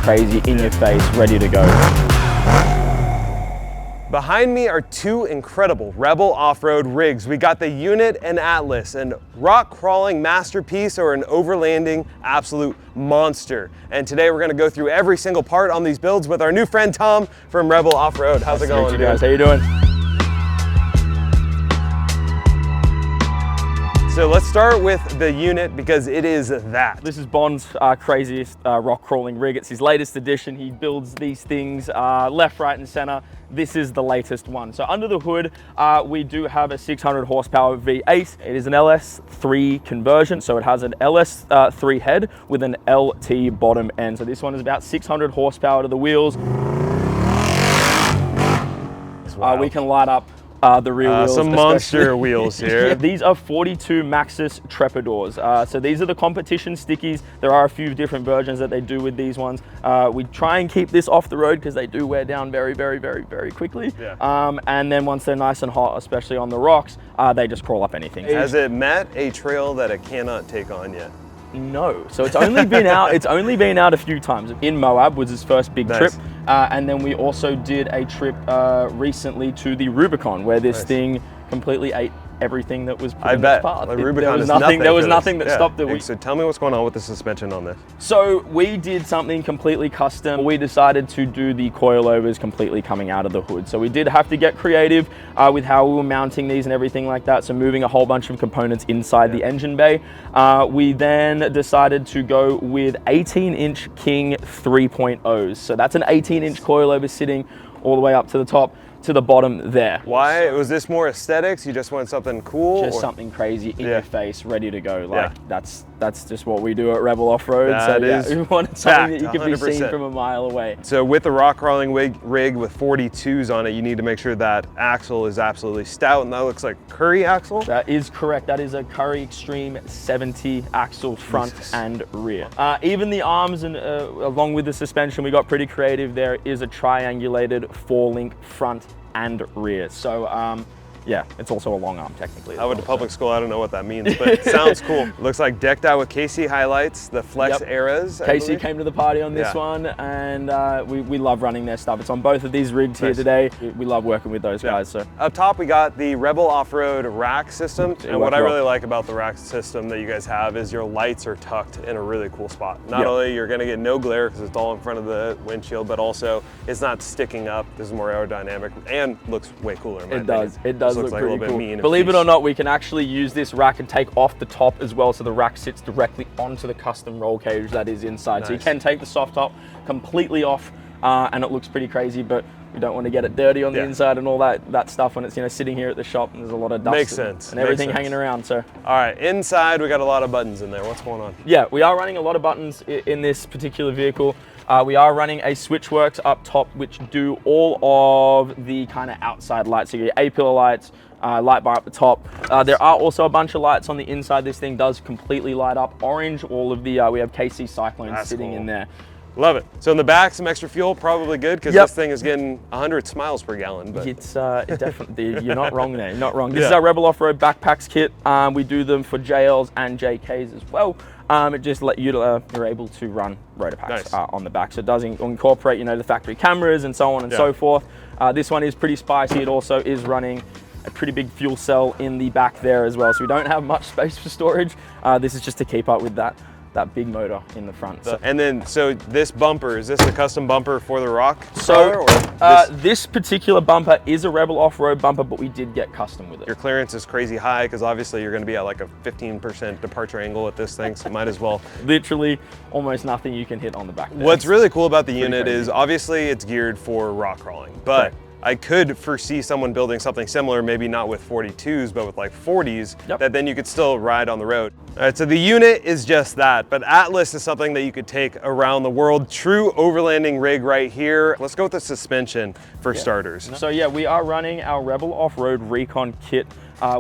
crazy, in your face, ready to go. Behind me are two incredible Rebel Offroad rigs. We got the Unit and Atlas, an rock crawling masterpiece or an overlanding absolute monster. And today we're gonna go through every single part on these builds with our new friend Tom from Rebel Offroad. How's it going, you guys? How you doing? So let's start with the Unit because it is that. This is Bond's craziest rock crawling rig. It's his latest edition. He builds these things left, right, and center. This is the latest one. So under the hood, we do have a 600 horsepower V8. It is an LS3 conversion. So it has an LS3 head with an LT bottom end. So this one is about 600 horsepower to the wheels. Wow. We can light up the rear wheels. Some monster wheels here. Yeah, these are 42 Maxxis Trepadors. So these are the competition stickies. There are a few different versions that they do with these ones. We try and keep this off the road because they do wear down very, very, very, very quickly. Yeah. And then once they're nice and hot, especially on the rocks, they just crawl up anything. Has it met a trail that it cannot take on yet? No, so it's only been out. It's only been out a few times. In Moab was his first big trip, and then we also did a trip recently to the Rubicon, where this thing completely ate everything that was put in its path. There was nothing that stopped it. So tell me what's going on with the suspension on this. So we did something completely custom. We decided to do the coilovers completely coming out of the hood. So we did have to get creative with how we were mounting these and everything like that. So moving a whole bunch of components inside the engine bay. We then decided to go with 18-inch King 3.0s. So that's an 18-inch coilover sitting all the way up to the top, to the bottom there. Why? Was this more aesthetics? You just wanted something cool? Just something crazy in your face, ready to go. Like that's just what we do at Rebel Offroad. We wanted something that you could 100%. Be seen from a mile away. So with the rock crawling rig with 42s on it, you need to make sure that axle is absolutely stout, and that looks like Curry axle? That is correct. That is a Curry Extreme 70 axle front and rear. Even the arms and along with the suspension, we got pretty creative. There is a triangulated 4-link front and rear. So yeah, it's also a long arm technically. I went to public school, I don't know what that means, but it sounds cool. Looks like decked out with KC highlights, the Flex eras. KC came to the party on this one, and we love running their stuff. It's on both of these rigs here today. We love working with those guys. So up top we got the Rebel Offroad rack system, and what I really like about the rack system that you guys have is your lights are tucked in a really cool spot. Not only you're gonna get no glare because it's all in front of the windshield, but also it's not sticking up. This is more aerodynamic and looks way cooler in my opinion. It does looks look like pretty cool. Mean. Believe it or not, we can actually use this rack and take off the top as well, so the rack sits directly onto the custom roll cage that is inside. So you can take the soft top completely off, and it looks pretty crazy, but we don't want to get it dirty on the inside and all that stuff when it's sitting here at the shop and there's a lot of dust and everything hanging around. So all right, inside we got a lot of buttons in there. What's going on? Yeah, we are running a lot of buttons in this particular vehicle. We are running a Switchworks up top, which do all of the kind of outside lights. So your A-pillar lights, light bar up the top. There are also a bunch of lights on the inside. This thing does completely light up orange. All of the, we have KC Cyclones sitting in there. Love it. So in the back, some extra fuel, probably good because this thing is getting 100 miles per gallon. But it's definitely, you're not wrong there, you're not wrong. This is our Rebel Offroad backpacks kit. We do them for JLs and JKs as well. It just let you, you're able to run rotor packs on the back. So it does incorporate, the factory cameras and so on and so forth. This one is pretty spicy. It also is running a pretty big fuel cell in the back there as well. So we don't have much space for storage. This is just to keep up with that big motor in the front. And then, so this bumper, is this a custom bumper for the rock? So this particular bumper is a Rebel Offroad bumper, but we did get custom with it. Your clearance is crazy high because obviously you're going to be at like a 15% departure angle with this thing, so might as well. Literally almost nothing you can hit on the back there. What's really cool about the unit is obviously it's geared for rock crawling, but I could foresee someone building something similar, maybe not with 42s, but with like 40s, that then you could still ride on the road. All right, so the unit is just that, but Atlas is something that you could take around the world. True overlanding rig right here. Let's go with the suspension for starters. So yeah, we are running our Rebel Offroad Recon kit.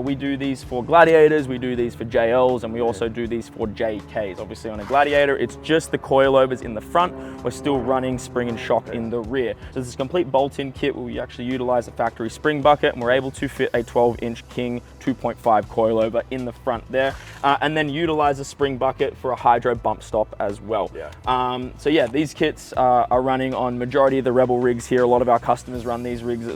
We do these for Gladiators, we do these for JLs, and we also do these for JKs. Obviously on a Gladiator, it's just the coilovers in the front. We're still running spring and shock in the rear. So this is a complete bolt-in kit where we actually utilize a factory spring bucket, and we're able to fit a 12-inch King 2.5 coilover in the front there. And then can utilize a spring bucket for a hydro bump stop as well. Yeah. So yeah, these kits are running on majority of the Rebel rigs here. A lot of our customers run these rigs,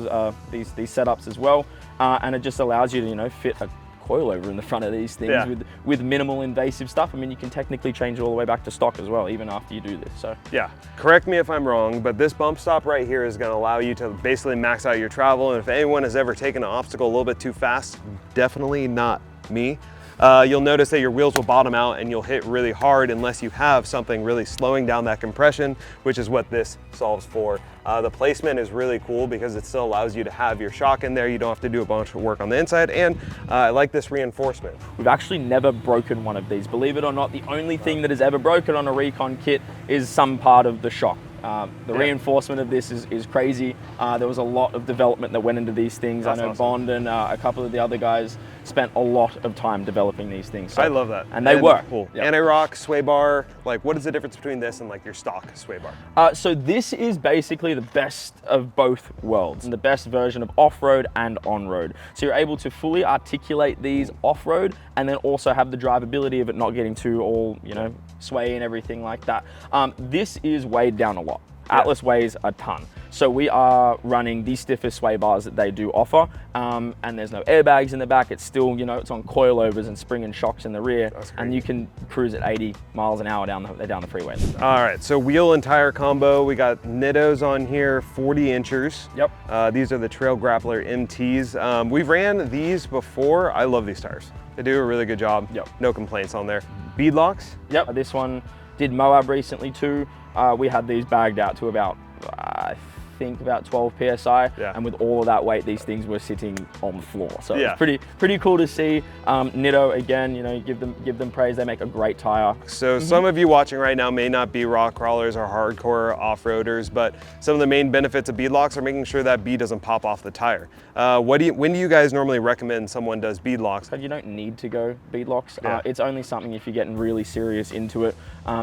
these setups as well, and it just allows you to, you know, fit a coilover in the front of these things with minimal invasive stuff. I mean, you can technically change it all the way back to stock as well, even after you do this. So yeah, correct me if I'm wrong, but this bump stop right here is going to allow you to basically max out your travel. And if anyone has ever taken an obstacle a little bit too fast, definitely not me. You'll notice that your wheels will bottom out and you'll hit really hard unless you have something really slowing down that compression, which is what this solves for. The placement is really cool because it still allows you to have your shock in there. You don't have to do a bunch of work on the inside, and I like this reinforcement. We've actually never broken one of these. Believe it or not, the only thing that has ever broken on a recon kit is some part of the shock. The reinforcement of this is crazy. There was a lot of development that went into these things. That's I know awesome. Bond and a couple of the other guys spent a lot of time developing these things. So, I love that. And they work. Cool. Yep. Anti-rock, sway bar, like what is the difference between this and like your stock sway bar? So this is basically the best of both worlds, and the best version of off-road and on-road. So you're able to fully articulate these off-road and then also have the drivability of it not getting too all, you know, sway and everything like that. This is weighed down a lot. Atlas weighs a ton. So we are running the stiffest sway bars that they do offer, and there's no airbags in the back. It's still, you know, it's on coilovers and spring and shocks in the rear, and you can cruise at 80 miles an hour down the freeway. All right, so wheel and tire combo. We got Nittos on here, 40 inchers. Yep. These are the Trail Grappler MTs. We've ran these before. I love these tires. They do a really good job. Yep. No complaints on there. Bead locks. Yep. This one did Moab recently too. We had these bagged out to about, I think about 12 PSI, and with all of that weight, these things were sitting on the floor. So it's pretty cool to see. Nitto, again, you know, give them praise. They make a great tire. So some of you watching right now may not be rock crawlers or hardcore off-roaders, but some of the main benefits of bead locks are making sure that bead doesn't pop off the tire. When do you guys normally recommend someone does bead locks? You don't need to go bead locks. It's only something if you're getting really serious into it.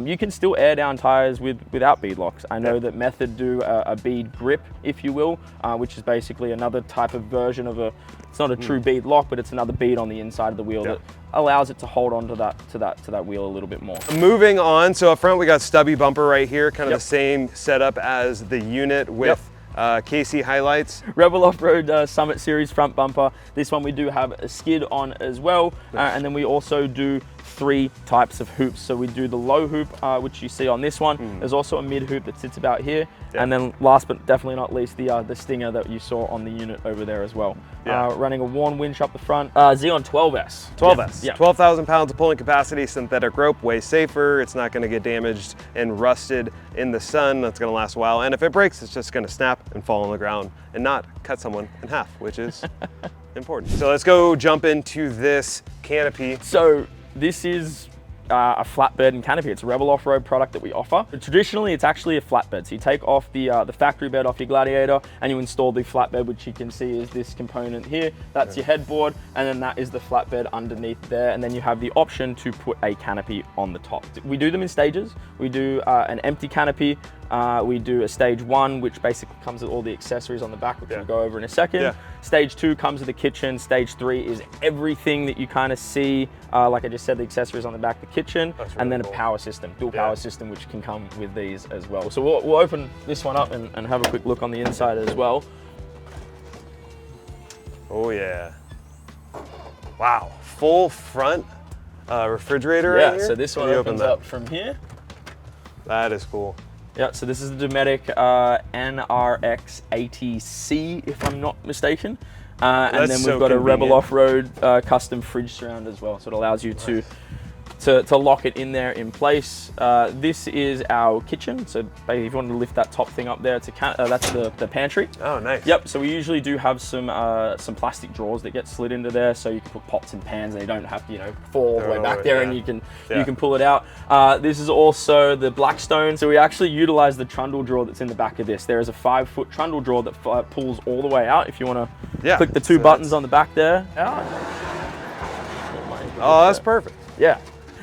You can still air down tires without bead locks. I know that Method do a bead grip, if you will, which is basically another type of version of it's not a true bead lock, but it's another bead on the inside of the wheel that allows it to hold on to that wheel a little bit more. Moving on, so up front we got stubby bumper right here, kind of the same setup as the unit with KC highlights. Rebel Offroad Summit Series front bumper. This one we do have a skid on as well, and then we also do 3 types of hoops. So we do the low hoop, which you see on this one. There's also a mid hoop that sits about here, and then last but definitely not least, the stinger that you saw on the unit over there as well. Running a worn winch up the front. Xeon 12S. 12S. Yeah. 12,000 pounds of pulling capacity, synthetic rope, way safer. It's not going to get damaged and rusted in the sun. That's going to last a while. And if it breaks, it's just going to snap and fall on the ground and not cut someone in half, which is important. So let's go jump into this Canopy. So this is a flatbed and canopy. It's a Rebel Offroad product that we offer. But traditionally, it's actually a flatbed. So you take off the factory bed off your Gladiator and you install the flatbed, which you can see is this component here. That's your headboard, and then that is the flatbed underneath there. And then you have the option to put a canopy on the top. We do them in stages. We do an empty canopy. We do a stage 1, which basically comes with all the accessories on the back, which we'll go over in a second. Stage 2 comes with the kitchen. Stage 3 is everything that you kind of see, like I just said, the accessories on the back, the kitchen, and then a power system, dual power system, which can come with these as well. So we'll open this one up and have a quick look on the inside as well. Oh yeah. Wow, full front refrigerator right here? So this one opens up from here. That is cool. Yeah, so this is the Dometic NRX 80C, if I'm not mistaken. And then we've got a Rebel Offroad custom fridge surround as well. So it allows you to lock it in there in place. This is our kitchen. So if you want to lift that top thing up there, it's that's the pantry. Oh, nice. Yep. So we usually do have some plastic drawers that get slid into there, so you can put pots and pans, and they don't have to, you know, fall all the way back there, and you can pull it out. This is also the Blackstone. So we actually utilize the trundle drawer that's in the back of this. There is a 5-foot trundle drawer that pulls all the way out. If you want to click the 2 buttons on the back there. Oh, that's perfect. Yeah.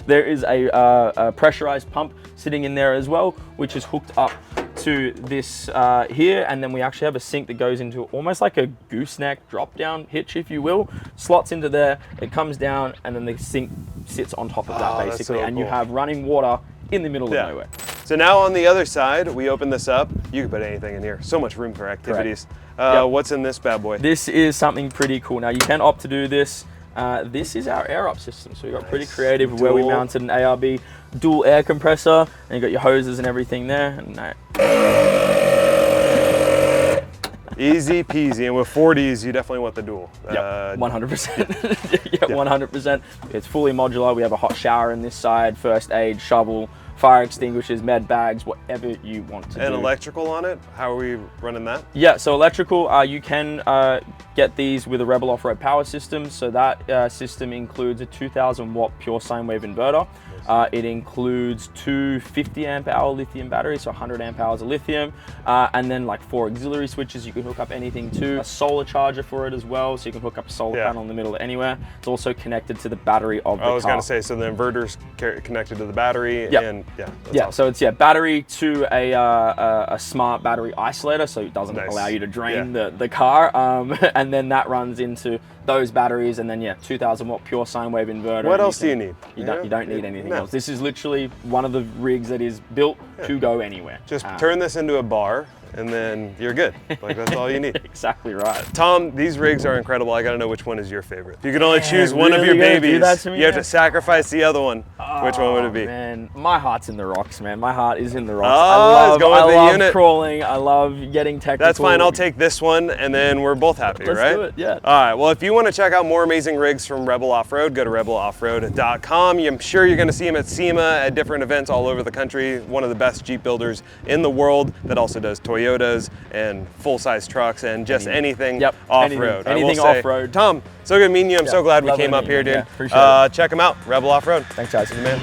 There is a pressurized pump sitting in there as well, which is hooked up to this here, and then we actually have a sink that goes into almost like a gooseneck drop-down hitch, if you will. Slots into there, it comes down, and then the sink sits on top of that basically, so and cool. you have running water in the middle of nowhere. So now on the other side, we open this up. You can put anything in here. So much room for activities. What's in this bad boy? This is something pretty cool. Now you can opt to do this. This is our air up system. So we got pretty creative with where we mounted an ARB dual air compressor, and you got your hoses and everything there. And easy peasy, and with 40s, you definitely want the dual. Yep, 100%. Yeah, 100%. It's fully modular. We have a hot shower in this side, first aid, shovel, fire extinguishers, med bags, whatever you want to do. And electrical on it? How are we running that? Yeah, so electrical, you can get these with a Rebel Offroad power system. So that system includes a 2000 watt pure sine wave inverter. It includes two 50 amp hour lithium batteries, so 100 amp hours of lithium, and then like 4 auxiliary switches you can hook up anything to. A solar charger for it as well, so you can hook up a solar panel in the middle of anywhere. It's also connected to the battery of the car. I was going to say, so the inverter's connected to the battery, and awesome. So it's battery to a smart battery isolator, so it doesn't allow you to drain the car, and then that runs into those batteries, and then 2000 watt pure sine wave inverter. What else do you need? You don't need anything else. This is literally one of the rigs that is built to go anywhere. Just turn this into a bar, and then you're good. Like, that's all you need. Exactly right. Tom, these rigs are incredible. I gotta know which one is your favorite. If you could only choose one of your babies, you have to sacrifice the other one. Which one would it be? Man, my heart's in the rocks, man. My heart is in the rocks. I love crawling. I love getting technical. That's fine. I'll take this one, and then we're both happy, right? Let's do it, yeah. All right. Well, if you want to check out more amazing rigs from Rebel Offroad, go to rebeloffroad.com. I'm sure you're going to see them at SEMA, at different events all over the country. One of the best Jeep builders in the world that also does Toyotas and full-size trucks and just anything off-road. Anything off-road. Tom, so good meeting you. I'm so glad we came up here, dude. Appreciate it. Check them out, Rebel Offroad. Thanks, guys. Man.